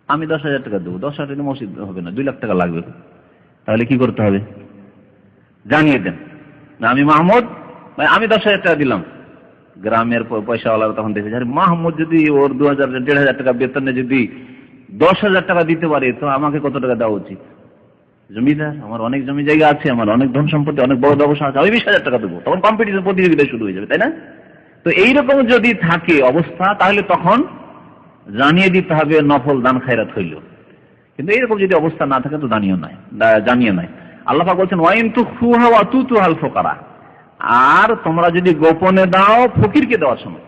আমি 10,000 টাকা দেবো, 10,000 টাকা মসজিদ হবে না, 2 লাখ টাকা লাগবে, তাহলে কি করতে হবে? জানিয়ে দেন, না আমি মাহমুদ, আমি 10,000 টাকা দিলাম। গ্রামের পয়সাওয়ালারা তখন দেখে, মাহমুদ যদি ওর 2,000 1,500 টাকা বেতনে যদি 10,000 টাকা দিতে পারে, তো আমাকে কত টাকা দেওয়া উচিত? জমিদার, আমার অনেক জমি জায়গা আছে, আমার অনেক ধন সম্পত্তি, অনেক বড় ব্যবসা আছে, আমি 20,000 টাকা দেবো, তখন কম্পিটিশন, প্রতিযোগিতা শুরু হয়ে যাবে, তাই না? তো এইরকম যদি থাকে অবস্থা, তাহলে তখন জানিয়ে দিতে হবে, নফল দান খায়রাত হইল। কিন্তু এইরকম যদি অবস্থা না থাকে তো জানিয়ে নাই। আল্লাহ পাক বলছেন, ওয়াইন তুখফুহা ওয়া তুতুহাল ফুকারা, আর তোমরা যদি গোপনে দাও ফকিরকে দেওয়ার সময়,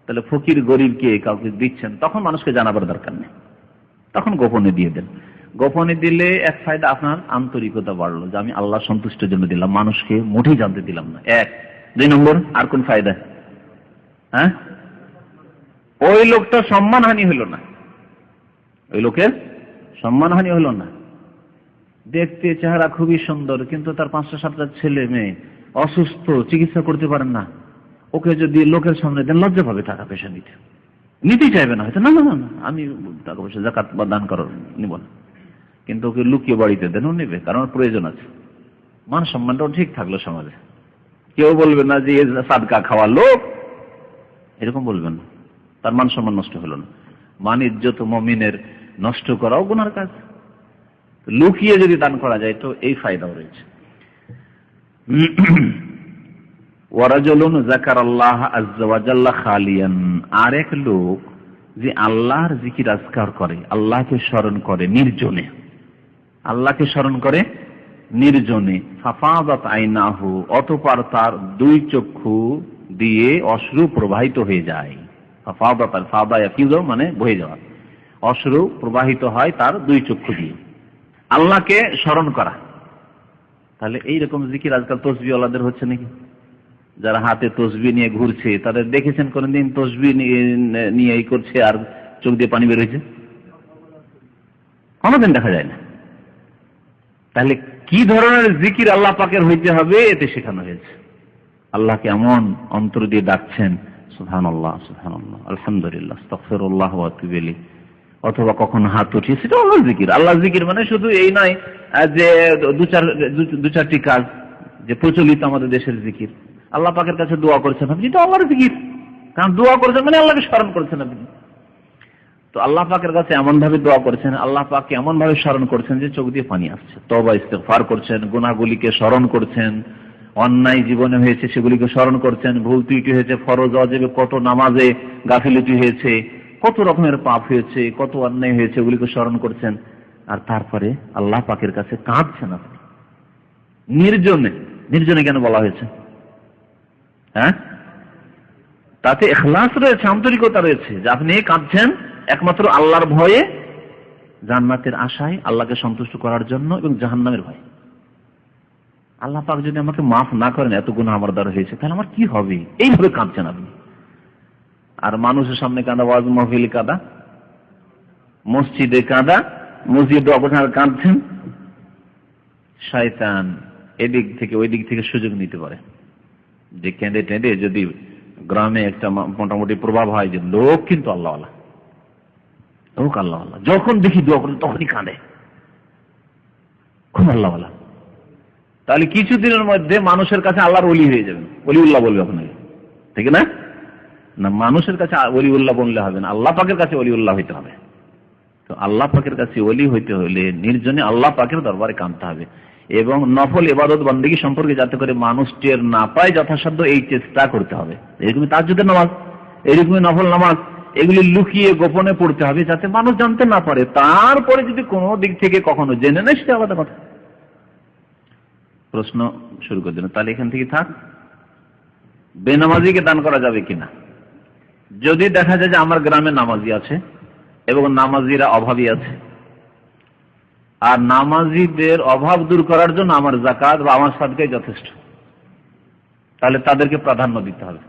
তাহলে ফকির গরিবকে কাউকে দিচ্ছেন, তখন মানুষকে জানাবার দরকার নেই, তখন গোপনে দিয়ে দেন। গোপনে দিলে এক ফায়দা, আপনার আন্তরিকতা বাড়লো যে আমি আল্লাহ সন্তুষ্টের জন্য দিলাম, মানুষকে মোটেই জানতে দিলাম না। এক। 2 নম্বর, আর কোন ফায়দা? হ্যাঁ, ওই লোকটা সম্মানহানি হলো না, ওই লোকের সম্মানহানি হলো না। দেখতে চেহারা খুবই সুন্দর, কিন্তু তার 5-7টা ছেলে মেয়ে অসুস্থ, চিকিৎসা করতে পারেন না, ওকে যদি লোকের সামনে দেন লজ্জা পাবে, টাকা পয়সা নিতেই চাইবে না, হয়তো না না না আমি টাকা পয়সা যাকাত বা দান করার নিব না, কিন্তু ওকে লুকিয়ে বাড়িতে দেন, ও নেবে, কারণ প্রয়োজন আছে। মান সম্মানটাও ঠিক থাকলো সমাজে, কেউ বলবে না যে সাদকা খাওয়া লোক, এরকম বলবেন না, তার মান সম্মান নষ্ট হলো না। মান ইজ্জত মুমিনের নষ্ট করাও গুনার কাজ, লুকিয়ে যদি দান করা যায় তো এই ফায়দাও রয়েছে। ওয়ারাজুলুন যাকারাল্লাহ আযজা ওয়া জাল্লা খালিয়ান, আরেক লোক যে আল্লাহর জিকির আজকার করে, আল্লাহকে স্মরণ করে নির্জনে, আল্লাহকে স্মরণ করে নির্জনে, ফাফাদাত আইনাহু, অতঃপর তার 2 চক্ষু দিয়ে অশ্রু প্রবাহিত হয়ে যায়। ফাফাদাত, ফাদা ইয়াফিযু মানে বহে যাওয়া, অশ্রু প্রবাহিত হয় তার 2 চক্ষু দিয়ে, আল্লাহকে স্মরণ করা। তাহলে এইরকম জিকির আজকাল তসবিহওয়ালাদের হচ্ছে নাকি? যারা হাতে তসবিহ নিয়ে ঘুরছে, তাদের দেখেছেন কোনদিন তসবিহ নিয়ে এই করছে আর চোখ দিয়ে পানি বের হয়েছে? কোনদিন দেখা যায় না। তাহলে কি ধরনের জিকির আল্লাহ পাকের হইতে হবে এতে শেখানো হয়েছে। আল্লাহকে এমন অন্তর দিয়ে ডাকছেন, সুবহানাল্লাহ সুবহানাল্লাহ, আলহামদুলিল্লাহ, আস্তাগফিরুল্লাহ ওয়া আতুবু ইলাইহি, অথবা কখন হাত উঠিয়ে, সেটা আল্লাহর জিকির। আল্লাহর জিকির মানে শুধু এই নয় যে 2-4টি কাজ যে প্রচলিত আমাদের দেশের জিকির। আল্লাহ পাকের কাছে দোয়া করছেন আপনি, এটা আল্লাহর জিকির, কারণ দোয়া করছেন মানে আল্লাহকে স্মরণ করছেন আপনি। তো আল্লাহ পাকের কাছে এমন ভাবে দোয়া করছেন, আল্লাহ পাককে এমন ভাবে স্মরণ করছেন যে চোখ দিয়ে পানি আসছে, তওবা ইস্তেগফার করছেন, গুনাহগুলিকে স্মরণ করছেন, অন্যায় জীবনে হয়েছে সেগুলিকে স্মরণ করছেন, ভুল ত্রুটি হয়েছে, ফরজ ওয়াজিবে কত নামাজে গাফিলতি হয়েছে, কত রকমের পাপ হয়েছে, কত অন্যায় হয়েছে, ওগুলিকে স্মরণ করছেন। আর তারপরে আল্লাহ পাকের কাছে কাঁদছেন আপনি নির্জনে। নির্জনে কেন বলা হয়েছে? হ্যাঁ, তাতে ইখলাস রয়েছে, আন্তরিকতা রয়েছে, যে আপনি কাঁদছেন একমাত্র আল্লাহর ভয়ে, জান্নাতের আশায়, আল্লাহকে সন্তুষ্ট করার জন্য, এবং জাহান্নামের ভয়। আল্লাহ পাক যদি আমাকে মাফ না করেন, এত গুনাহ আমার দ্বারা হয়েছে, তাহলে আমার কি হবে? এইভাবে কাঁদছেন আপনি। আর মানুষের সামনে কাঁদা, ওয়াজ মাহফিলে কাঁদা, মসজিদে কাঁদা, মসজিদে অবস্থান কাঁদছেন, শয়তান এদিক থেকে ওই দিক থেকে সুযোগ নিতে পারে, যে কেঁদে টেঁদে যদি গ্রামে একটা মোটামুটি প্রভাব হয় যে লোক কিন্তু আল্লাহওয়ালা, লোক আল্লাহওয়ালা, যখন দেখি দোয়া করেন তখনই কাঁদে, খুব আল্লাহওয়ালা, তাহলে কিছুদিনের মধ্যে মানুষের কাছে আল্লাহর ওলি হয়ে যাবেন, ওলিউল্লাহ বলবে আপনাকে, ঠিক না? না, মানুষের কাছে ওলিউল্লাহ বললে হবে না, আল্লাহ পাকের কাছে ওলিউল্লাহ হইতে হবে। তো আল্লাহ পাকের কাছে ওলি হইতে হলে নির্জনে আল্লাহ পাকের দরবারে কাঁদতে হবে, এবং নফল ইবাদত বন্দেগী সম্পর্কে যাতে করে মানুষ টের না পায় যথাসাধ্য এই চেষ্টা করতে হবে। এরকমই তাহাজ্জুদের নামাজ, এরকমই নফল নামাজ, এগুলি লুকিয়ে গোপনে পড়তে হবে যাতে মানুষ জানতে না পারে। তারপরে যদি কোনো দিক থেকে কখনো জেনে নেয় সেটা আলাদা কথা। প্রশ্ন শুরু করে দিন, তাহলে এখান থেকে থাক। বেনামাজিকে দান করা যাবে কিনা? যদি দেখা যায় যে আমার গ্রামে নামাজি আছে এবং নামাজিরা অভাবী আছে, আর নামাজিদের অভাব দূর করার জন্য আমার যাকাত বা আমার সাদকাই যথেষ্ট, তাহলে তাদেরকে প্রাধান্য দিতে হবে,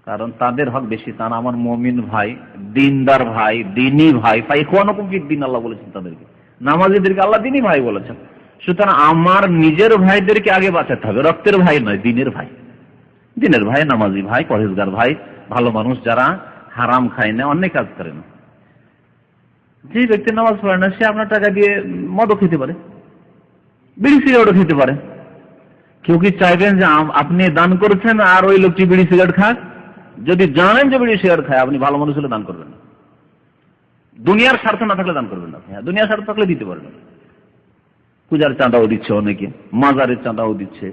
কারণ তাদের হক বেশি। তারা আমার মুমিন ভাই, দিনদার ভাই, দিনী ভাই, ফাইখওয়ানুকুম ফিদ্দীন আল্লাহ বলেছেন তাদেরকে। নামাজিদেরকে আল্লাহ দিনী ভাই বলেছেন। সুতরাং আমার নিজের ভাইদেরকে আগে বাঁচাতে হবে, রক্তের ভাই নয়, দিনের ভাই। দিনের ভাই, নামাজি ভাই, পরহেজগার ভাই, ভালো মানুষ যারা হারাম খায় না, অনেক কাজ করে না। যে ব্যক্তি নামাজ পড়ে না সে আপনার টাকা দিয়ে মদও খেতে পারে, বিড়ি সিগারেটও খেতে পারে। কেউ কি চাইবেন যে আপনি দান করছেন আর ওই লোকটি বিড়ি সিগারেট খাক? যদি জানেন যে বিড়ি সিগারেট খায়, আপনি ভালো মানুষ হলে দান করবেন না। দুনিয়ার স্বার্থ না থাকলে দান করবেন না। হ্যাঁ, দুনিয়ার স্বার্থ থাকলে দিতে পারবেন। পূজার চাঁদাও দিচ্ছে অনেকে, মাজারের চাঁদাও দিচ্ছে,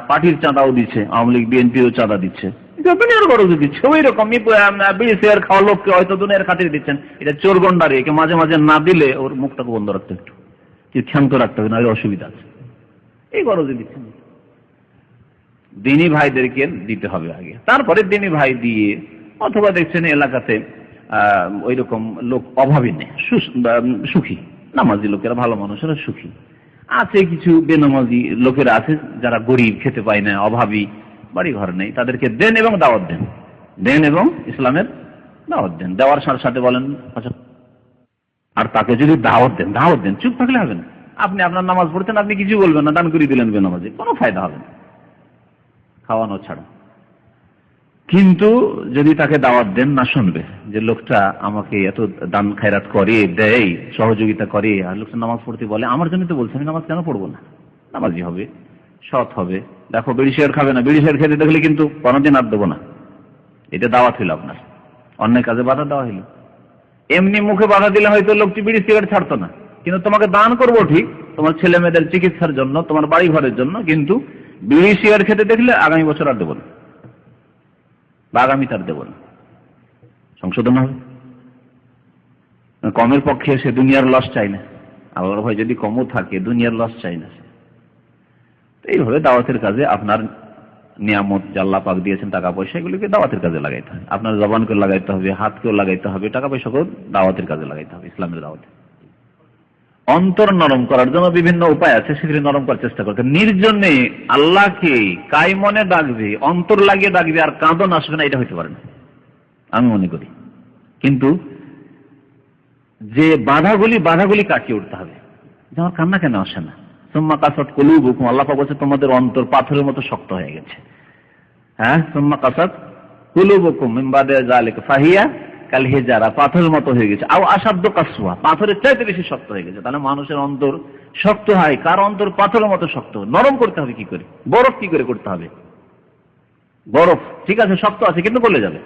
পার্টির চাঁদাও দিচ্ছে, আওয়ামী লীগ বিএনপিও চাঁদা দিচ্ছে, দুনিয়ার গরজে দিচ্ছে। ওই রকমই বিড়ি সিগারেট খাওয়া লোককে হয়তো দুনিয়ার খাতিরে দিচ্ছেন। এটা চোর গন্ডারে, একে মাঝে মাঝে না দিলে ওর মুখটাকে বন্ধ রাখতে একটু ক্ষান্ত রাখতে হবে, না অসুবিধা আছে, এই গরজে দিচ্ছেন। দিনী ভাইদেরকে দিতে হবে আগে, তারপরে দিনী ভাই দিয়ে অথবা দেখছেন এলাকাতে ওই রকম লোক অভাবী নেই, সুখী, নামাজি লোকেরা, ভালো মানুষেরা সুখী আছে। কিছু বেনামাজি লোকেরা আছে যারা গরিব, খেতে পায় না, অভাবী, বাড়ি ঘর নেই, তাদেরকে দেন এবং দাওয়াত দেন, দেন এবং ইসলামের দাওয়াত দেন। দেওয়ার সাথে সাথে বলেন আচ্ছা, আর তাকে যদি দাওয়াত দেন, চুপ থাকলে হবে না। আপনি আপনার নামাজ পড়ছেন, আপনি কিছু বলবেন না, দান করে দিলেন বেনামাজি, কোনো ফায়দা হবে না খাওয়ানো ছাড়া। কিন্তু যদি তাকে দাওয়াত দেন, না শুনবে যে লোকটা আমাকে এত দান খায়রাত করে, দেয়, সহযোগিতা করে, আর লোকটা নামাজ পড়তে বলে, আমার জন্য তো বলছে, আমি নামাজ কেন পড়বো না? নামাজি হবে, সৎ হবে। দেখো বিড়ি সিগারেট খাবে না, বিড়ি সিগারেট খেতে দেখলে কিন্তু কোনোদিন আর দেবো না, এটা দাওয়াত হইল, আপনার অন্যায় কাজে বাধা দেওয়া হইল। এমনি মুখে বাধা দিলে হয়তো লোকটি বিড়ি সিগারেট ছাড়তো না, কিন্তু তোমাকে দান করবো ঠিক, তোমার ছেলে মেয়েদের চিকিৎসার জন্য, তোমার বাড়ি ঘরের জন্য, কিন্তু বিড়ি সিগারেট খেতে দেখলে আগামী বছর আর দেবো না, বা আগামী তার দেব না, সংশোধন হবে। কমের পক্ষে সে দুনিয়ার লস চাই না, আল্লাহর ভয় যদি কমও থাকে, দুনিয়ার লস চাই না। এইভাবে দাওয়াতের কাজে আপনার নিয়ামত যা আল্লাহ পাক দিয়েছেন, টাকা পয়সা, এগুলিকে দাওয়াতের কাজে লাগাইতে হবে। আপনার জবানকে লাগাইতে হবে, হাতকেও লাগাইতে হবে, টাকা পয়সাকেও দাওয়াতের কাজে লাগাইতে হবে, ইসলামের দাওয়াতে। অন্তর নরম করার জন্য বিভিন্ন উপায় আছে, সেগুলি নরম করার চেষ্টা করতে। নির্জনে আল্লাহকে কাই মনে ডাকবে, অন্তর লাগিয়ে ডাকবে, আর কাঁদন আসবে না, এটা হইতে পারে না আমি মনে করি। কিন্তু যে বাধাগুলি কাটিয়ে উঠতে হবে, যে আমার কান্না কেন আসে না। সুম্মা কাসাত কুলুবুকুম, আল্লাহ পাক বলেছে তোমাদের অন্তর পাথরের মতো শক্ত হয়ে গেছে। হ্যাঁ, সুম্মা কাসাত কুলুবুকুম মিন বাদি যালিকা ফাহিয়া কাল হিজারা, পাথরের মতো হয়ে গেছে। আও আসাদ্দু কাসওয়া, পাথরের চাইতে বেশি শক্ত হয়ে গেছে। তাহলে মানুষের অন্তর শক্ত হয়, কার অন্তর পাথরের মতো শক্ত। নরম করতে হবে কি করে? বরফ কি করে করতে হবে? বরফ ঠিক আছে, শক্ত আছে, কিন্তু গলে যাবে।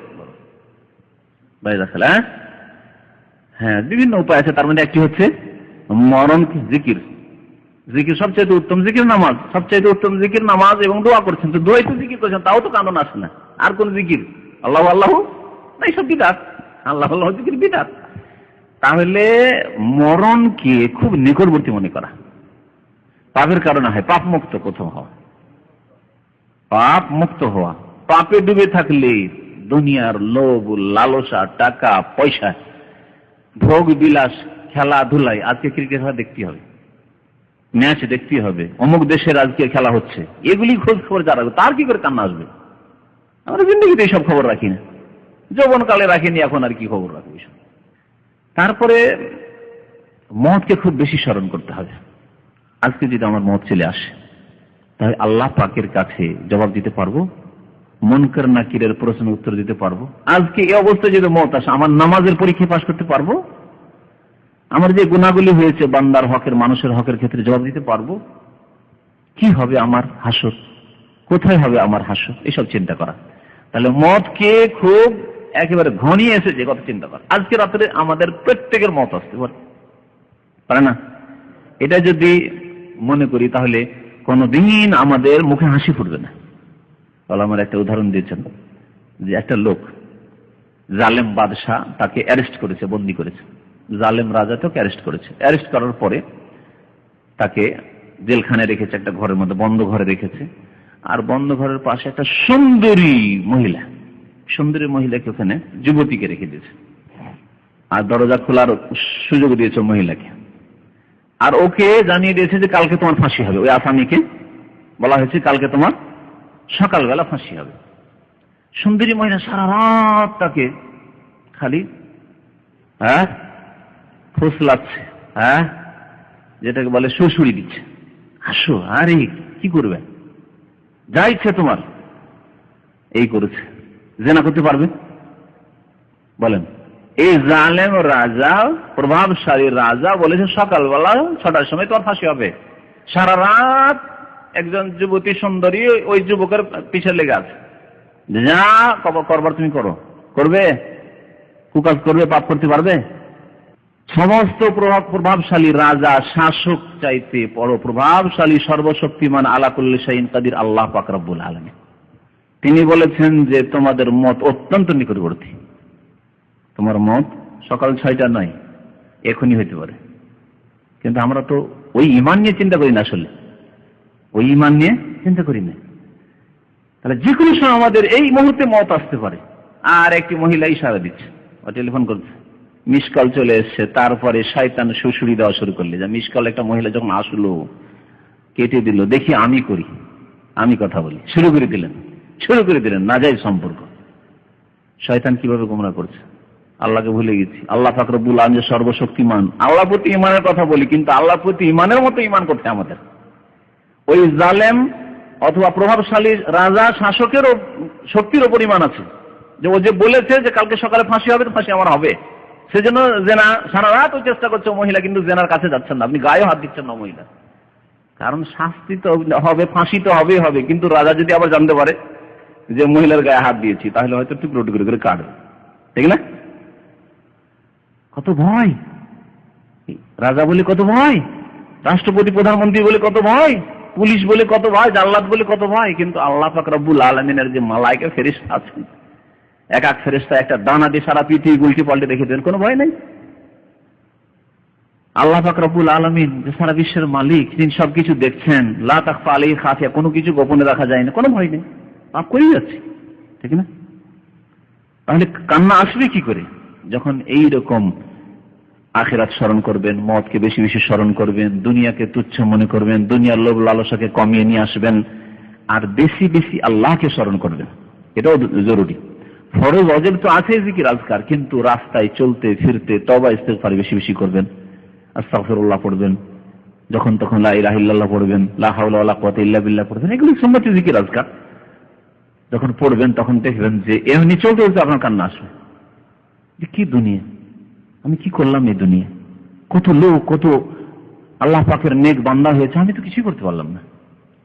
হ্যাঁ, বিভিন্ন উপায় আছে, তার মধ্যে একটি হচ্ছে মরণ জিকির। জিকির সবচেয়ে উত্তম জিকির নামাজ, সবচেয়ে উত্তম জিকির নামাজ, এবং দোয়া করছেন তো দোয়াই তো জিকির করছেন, তাও তো কাঁদন আসে না। আর কোন জিকির? আল্লাহ আল্লাহ না, এইসব বিদআত, আল্লাহ আল্লাহ জিকির বিদআত। তাহলে মরণকে খুব নিকটবর্তী মনে করা, পাপের কারণে হয়, পাপ মুক্ত প্রথম হওয়া, পাপ মুক্ত হওয়া। পাপে ডুবে থাকলে দুনিয়ার লোভ, লালসা, টাকা পয়সা, ভোগ বিলাস, খেলাধুলায়, আজকে ক্রিকেট খেলা দেখতে হবে, ম্যাচ দেখতে হবে, অমুক দেশের আজকে খেলা হচ্ছে, এগুলি খোঁজ খবর যারা, তার কি করে কান্না আসবে? আমরা জিন্দগিতে এইসব খবর রাখি না, যৌবনকালে রাখিনি, এখন আর কি খবর রাখবো? তারপরে মওতকে খুব বেশি স্মরণ করতে হবে। আজকে যদি আমার মওত চলে আসে, তাহলে আল্লাহ পাকের কাছে জবাব দিতে পারবো, মুনকার নাকিরের প্রশ্নের উত্তর দিতে পারবো। আজকে এই অবস্থায় যদি মওত আসে, আমার নামাজের পরীক্ষা পাশ করতে পারবো, আমার যে গুনাহগুলি হয়েছে বান্দার হকের, মানুষের হকের ক্ষেত্রে জবাব দিতে পারবো। কি হবে আমার হাসর, কোথায় হবে আমার হাসর, এসব চিন্তা করা। তাহলে মওতকে খুব একেবারে ঘনিয়ে এসে যে কথা চিন্তা করা। আজকে রাত্রে আমাদের প্রত্যেকের মওত আসতে পারে না, এটা যদি মনে করি তাহলে কোনদিন আমাদের মুখে হাসি ফুটবে না। আমার একটা উদাহরণ দিয়েছেন, যে একটা লোক জালেম বাদশাহ তাকে অ্যারেস্ট করেছে, বন্দী করেছে, জালেম রাজা তাকে অ্যারেস্ট করেছে। অ্যারেস্ট করার পরে তাকে জেলখানায় রেখেছে, একটা ঘরের মধ্যে, বন্ধ ঘরে রেখেছে। আর বন্ধ ঘরের পাশে একটা সুন্দরী মহিলাকে, ওখানে যুবতীকে রেখে দিয়েছে, আর দরজা খোলার সুযোগ দিয়েছে মহিলাকে। আর ওকে জানিয়ে দিয়েছে যে কালকে তোমার ফাঁসি হবে। ওই আসামিকে বলা হয়েছে কালকে তোমার সকালবেলা ফাঁসি হবে। সুন্দরী মহিলা সারা রাত তাকে খালি ফুসলাচ্ছে, যেটাকে বলে সুড়সুড়ি দিচ্ছে, হাসো, আরে কি করবে, যা ইচ্ছে তোমার, এই করেছে। জেনা করতে পারবে? বলেন, এই জালেম রাজা, প্রভাবশালী রাজা বলেছে সকালবেলা 6টার সময় তোমার ফাঁসি হবে। সারা রাত একজন যুবতী সুন্দরী ওই যুবকের পিছে লেগে আছে, যা করবার তুমি করো, করবে, কুকাজ করবে, পাপ করতে পারবে? সমস্ত প্রভাবশালী রাজা, শাসক চাইতে বড় প্রভাবশালী, সর্বশক্তিমান, আলা কুল্লি শাইইন কাদির আল্লাহ পাক রব্বুল আলামিন, তিনি বলেছেন যে তোমাদের মত অত্যন্ত নিকটবর্তী, তোমার মত সকাল 6টা নয়, এখনই হইতে পারে। কিন্তু আমরা তো ওই ঈমান নিয়ে চিন্তা করি না, আসলে ওই ঈমান নিয়ে চিন্তা করি না। তাহলে যে কোনো সময় আমাদের এই মুহূর্তে মত আসতে পারে, আর একটি মহিলা ইশারা দিচ্ছে, ও টেলিফোন করছে, মিস কল চলে এসছে। তারপরে শয়তান সুশুরি দেওয়া শুরু করলে, যে মিস কল একটা মহিলা যখন আসলো কেটে দিল, দেখি আমি করি, আমি কথা বলি, শুরু করে দিলেন নাজায়েজ সম্পর্ক। শয়তান কিভাবে গোমরাহ করছে, আল্লাহকে ভুলে গেছি। আল্লাহ পাক রব্বুল আলামিন যে সর্বশক্তিমান, আল্লাহর প্রতি ঈমানের কথা বলি, কিন্তু আল্লাহর প্রতি ঈমানের মতো ঈমান করতে আমাদের ওই জালেম অথবা প্রভাবশালী রাজা শাসকেরও শক্তির ওপর ঈমান আছে, যে ও যে বলেছে যে কালকে সকালে ফাঁসি হবে, তো ফাঁসি আমার হবে, সেজন্য জেনা সারা রাত ও চেষ্টা করছে মহিলা, কিন্তু জেনার কাছে যাচ্ছেন না, আপনি গায়ে হাত দিচ্ছেন না মহিলা। কারণ শাস্তি তো হবে, ফাঁসি তো হবে, কিন্তু রাজা যদি আবার জানতে পারে যে মহিলার গায়ে হাত দিয়েছি, তাহলে হয়তো টুকরো টুকরো করে কাটবে, ঠিক না? কত ভয় রাজা বলে, কত ভয় রাষ্ট্রপতি প্রধানমন্ত্রী বলে, কত ভয় পুলিশ বলে, কত ভয় জাল্লাদ বলে, কত ভয়। কিন্তু আল্লাহ পাক রব্বুল আলামিনের যে মালায়েকা ফেরেশতা আছেন, এক এক ফেরেশতা একটা দানা দিয়ে সারা পৃথিবী উল্টে পাল্টে রেখে দেন, কোনো ভয় নাই। আল্লাহ পাক রব্বুল আলামিন যে সারা বিশ্বের মালিক, তিনি সবকিছু দেখছেন, লা তাখফা আলাইহি খাফিয়া, কোনো কিছু গোপনে রাখা যায় না, কোনো ভয় নেই, পাপ করেই যাচ্ছে, ঠিক না? তাহলে কান্না আসবে কি করে? যখন এই রকম আখিরাত স্মরণ করবেন, মওতকে বেশি বেশি স্মরণ করবেন, দুনিয়াকে তুচ্ছ মনে করবেন, দুনিয়ার লোভ লালসাকে কমিয়ে নিয়ে আসবেন, আর বেশি বেশি আল্লাহকে স্মরণ করবেন, এটাও জরুরি। ফরজ ওয়াজিব তো আছে জিকির আজকার, কিন্তু রাস্তায় চলতে ফিরতে তওবা ইস্তেগফার বেশি বেশি করবেন, আস্তাগফিরুল্লাহ পড়বেন, যখন তখন লা ইলাহা ইল্লাল্লাহ পড়বেন, লা হাওলা ওয়ালা কুওয়াতা ইল্লা বিল্লাহ পড়বেন, এগুলো সুন্নতি জিকির আজকার। যখন পড়বেন তখন দেখবেন যে এমনি চলতে চলতে আপনার কান্না আসবে, যে কি দুনিয়া, আমি কি করলাম এই দুনিয়া, কত লোক, কত আল্লাহ পাকের নেক বান্দা হয়েছে, আমি তো কিছুই করতে পারলাম না।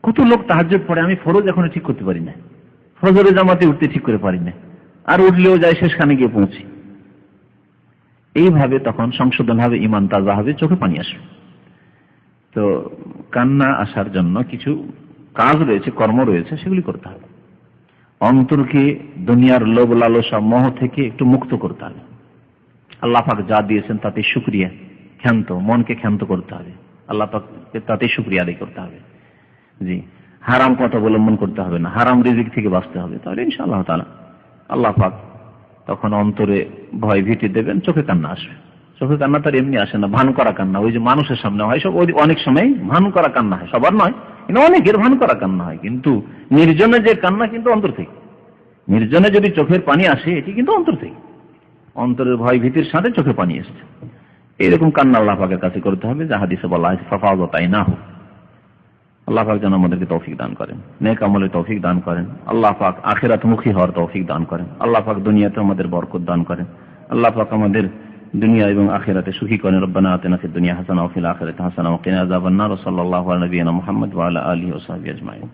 কত লোক তাহাজ্জুদ পড়ে, আমি ফরজ এখনো ঠিক করতে পারি না, ফজরের জামাতে উঠতে ঠিক করে পারি না, আর উঠলেও যায় শেষখানে গিয়ে পৌঁছি। এইভাবে তখন সংশোধন হবে, ঈমান তাজা হবে, চোখে পানি আসবে। তো কান্না আসার জন্য কিছু কাজ রয়েছে, কর্ম রয়েছে, সেগুলি করতে হবে। অন্তরকে দুনিয়ার লোভ লালসা মোহ থেকে একটু মুক্ত করতে হবে। আল্লাহ পাক যা দিয়েছেন তাতে শুকরিয়া, ক্ষান্ত মনকে ক্ষান্ত করতে হবে, আল্লাহ পাক তাতে শুকরিয়া আদায় করতে হবে। জি, হারাম পথ অবলম্বন করতে হবে না, হারাম রিজিক থেকে বাঁচতে হবে। তাহলে ইনশাআল্লাহ তাআলা আল্লাহ পাক তখন অন্তরে ভয় ভীতি দেবেন, চোখে কান্না আসবে। চোখে কান্না তার এমনি আসে না, ভান করা কান্না, ওই যে মানুষের সামনে হয় সব, অনেক সময় ভান করা কান্না হয়, সবার নয়, কিন্তু অনেকের ভান করা কান্না হয়। কিন্তু নির্জনে যে কান্না, কিন্তু অন্তর থেকে, নির্জনে যদি চোখের পানি আসে, এটি কিন্তু অন্তর থেকে, অন্তরের ভয় ভীতির সাথে চোখে পানি এসছে। এইরকম কান্না আল্লাহ পাকের কাছে করতে হবে, যা হাদিসে বলা হয়েছে ফাফাযাত আইনাহু। আল্লাহ পাক যেন আমাদেরকে তৌফিক দান করেন, নেক আমলের তৌফিক দান করেন। আল্লাহ পাক আখিরাতমুখী হওয়ার তৌফিক দান করেন। আল্লাহ পাক দুনিয়াতে আমাদের বরকত দান করেন। আল্লাহ পাক আমাদের দুনিয়া এবং আখিরাতে সুখী করেন। রব্বানা আতিনা ফিদ দুনিয়া হাসানাহ ওয়া ফিল আখিরাতি হাসানাহ ওয়া কিনা আযাবান নার। সাল্লাল্লাহু আলা নবিয়িনা মুহাম্মদ ওয়া আলা আলিহি ওয়া সাহবিহি আজমাইন।